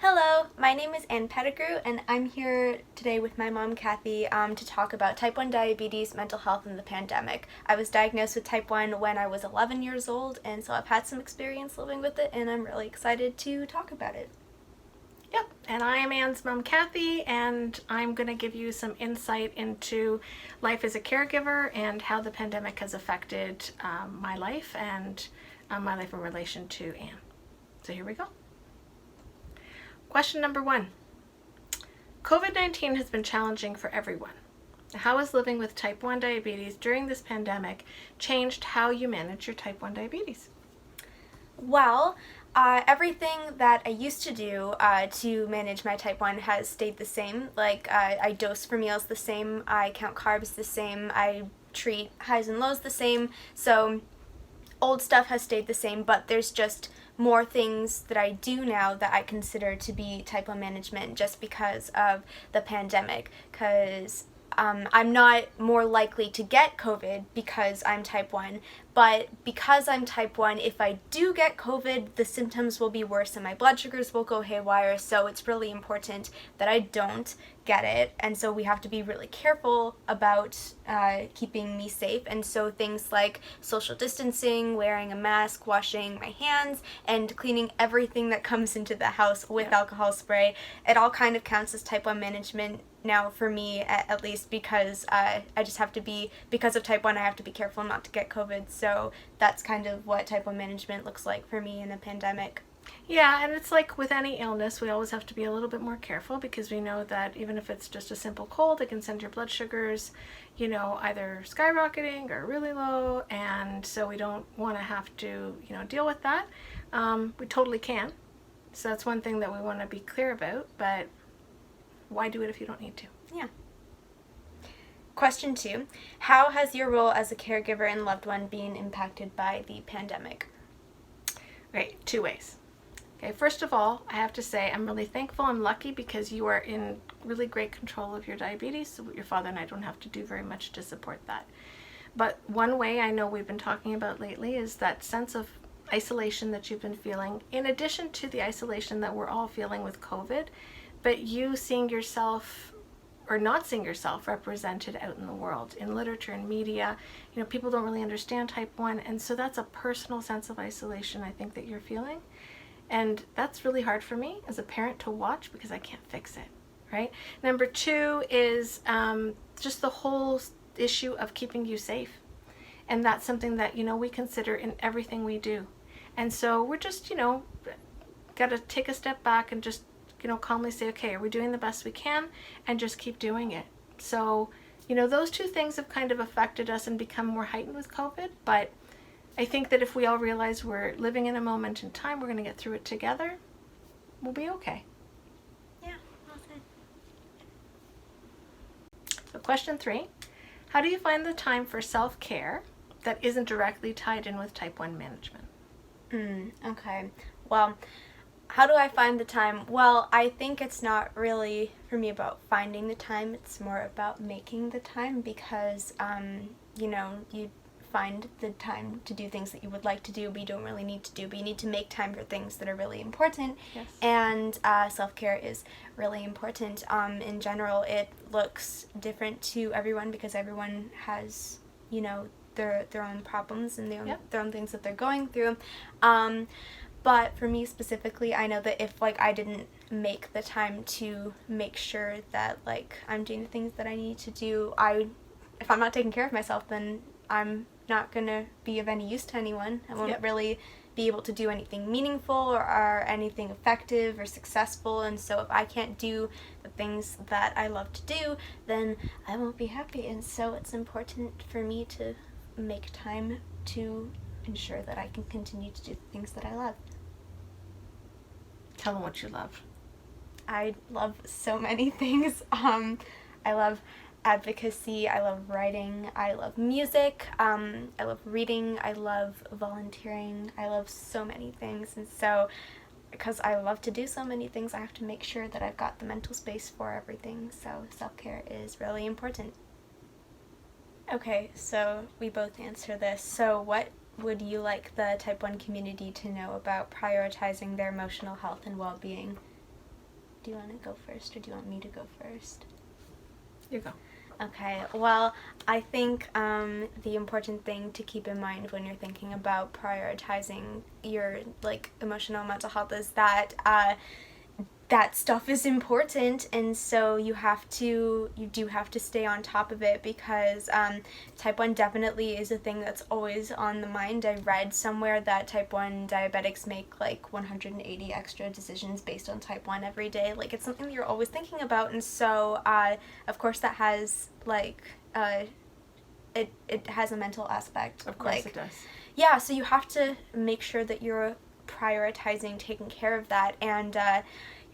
Hello, my name is Pettigrew, and I'm here today with my mom, Cathy, to talk about type 1 diabetes, mental health, and the pandemic. I was diagnosed with type 1 when I was 11 years old, and so I've had some experience living with it, and I'm really excited to talk about it. Yep, and I'm Anne's mom, Cathy, and I'm going to give you some insight into life as a caregiver and how the pandemic has affected my life and my life in relation to Anne. So here we go. Question number 1. COVID-19 has been challenging for everyone. How has living with type 1 diabetes during this pandemic changed how you manage your type 1 diabetes? Well, everything that I used to do to manage my type 1 has stayed the same. I dose for meals the same, I count carbs the same, I treat highs and lows the same. So old stuff has stayed the same, but there's just more things that I do now that I consider to be type 1 management just because of the pandemic. Because I'm not more likely to get COVID because I'm type 1, but because I'm type 1, if I do get COVID, the symptoms will be worse and my blood sugars will go haywire, so it's really important that I don't get it, and so we have to be really careful about keeping me safe, and so things like social distancing, wearing a mask, washing my hands, and cleaning everything that comes into the house with alcohol spray, it all kind of counts as type 1 management now for me, at least, because I just have to be, because of type 1, I have to be careful not to get COVID, so that's kind of what type 1 management looks like for me in a pandemic. Yeah, and it's like with any illness, we always have to be a little bit more careful because we know that even if it's just a simple cold, it can send your blood sugars, either skyrocketing or really low, and so we don't want to have to, deal with that. We totally can. So that's one thing that we want to be clear about, but why do it if you don't need to? Yeah. Question 2. How has your role as a caregiver and loved one been impacted by the pandemic? Right, 2 ways. Okay, first of all, I have to say I'm really thankful and lucky because you are in really great control of your diabetes, so your father and I don't have to do very much to support that. But one way I know we've been talking about lately is that sense of isolation that you've been feeling, in addition to the isolation that we're all feeling with COVID, but you seeing yourself or not seeing yourself represented out in the world, in literature and media. People don't really understand type 1, and so that's a personal sense of isolation I think that you're feeling. And that's really hard for me as a parent to watch because I can't fix it, right? Number 2 is just the whole issue of keeping you safe. And that's something that, we consider in everything we do. And so we're just, got to take a step back and just, calmly say, okay, are we doing the best we can? And just keep doing it. So, those 2 things have kind of affected us and become more heightened with COVID. But I think that if we all realize we're living in a moment in time, we're going to get through it together, we'll be okay. Yeah, well said. So question 3, how do you find the time for self-care that isn't directly tied in with type 1 management? Okay. Well, how do I find the time? Well, I think it's not really for me about finding the time. It's more about making the time because, you find the time to do things that you would like to do, but you don't really need to do. But you need to make time for things that are really important. Yes. And self-care is really important. In general, it looks different to everyone because everyone has, their own problems and their own things that they're going through. But for me specifically, I know that if I didn't make the time to make sure that I'm doing the things that I need to do, if I'm not taking care of myself, then I'm not gonna be of any use to anyone. I won't really be able to do anything meaningful or anything effective or successful, and so if I can't do the things that I love to do, then I won't be happy, and so it's important for me to make time to ensure that I can continue to do the things that I love. Tell them what you love. I love so many things. I love advocacy, I love writing, I love music, I love reading, I love volunteering, I love so many things, and so because I love to do so many things, I have to make sure that I've got the mental space for everything, so self-care is really important. Okay, so we both answer this. So what would you like the type 1 community to know about prioritizing their emotional health and well-being? Do you want to go first, or do you want me to go first? You go. Okay, well, I think the important thing to keep in mind when you're thinking about prioritizing your, like, emotional and mental health is that that stuff is important, and so you do have to stay on top of it, because type 1 definitely is a thing that's always on the mind. I read somewhere that type 1 diabetics make like 180 extra decisions based on type 1 every day. Like, it's something that you're always thinking about, and so of course that has like it has a mental aspect. Of course, like, it does. Yeah, so you have to make sure that you're prioritizing taking care of that, and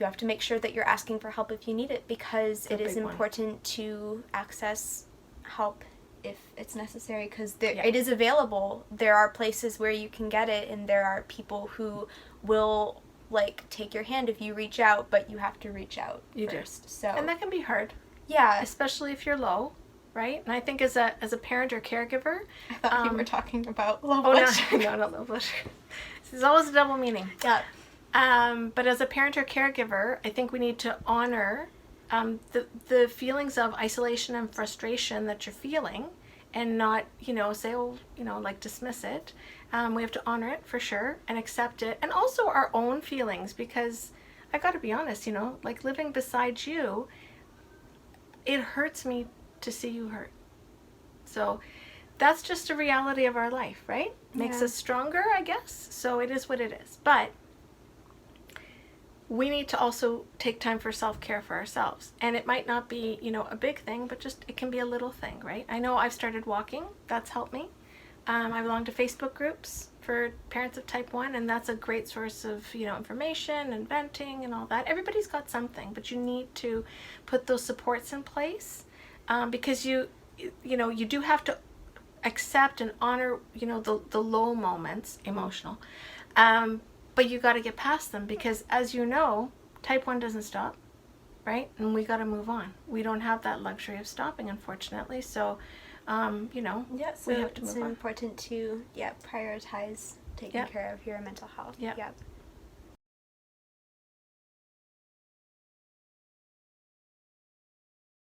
you have to make sure that you're asking for help if you need it, because it is important to access help if it's necessary, because it is available. There are places where you can get it, and there are people who will, like, take your hand if you reach out, but you have to reach out first. So, and that can be hard. Yeah. Especially if you're low, right? And I think as a parent or caregiver... I thought you were talking about low blood sugar. No, low blood sugar. This is always a double meaning. Yeah. But as a parent or caregiver, I think we need to honor the feelings of isolation and frustration that you're feeling, and not, say, like, dismiss it. We have to honor it for sure and accept it, and also our own feelings, because I got to be honest, like, living beside you, it hurts me to see you hurt. So that's just a reality of our life, right? Makes us stronger, I guess. So it is what it is. But we need to also take time for self-care for ourselves. And it might not be, a big thing, but just it can be a little thing, right? I know I've started walking. That's helped me. I belong to Facebook groups for parents of type 1, and that's a great source of, information and venting and all that. Everybody's got something, but you need to put those supports in place, because you do have to accept and honor, the low moments, emotional. But you got to get past them, because, as you know, type 1 doesn't stop, right? And we got to move on. We don't have that luxury of stopping, unfortunately. So, so we have to move on. It's important to prioritize taking care of your mental health. Yep. Yep.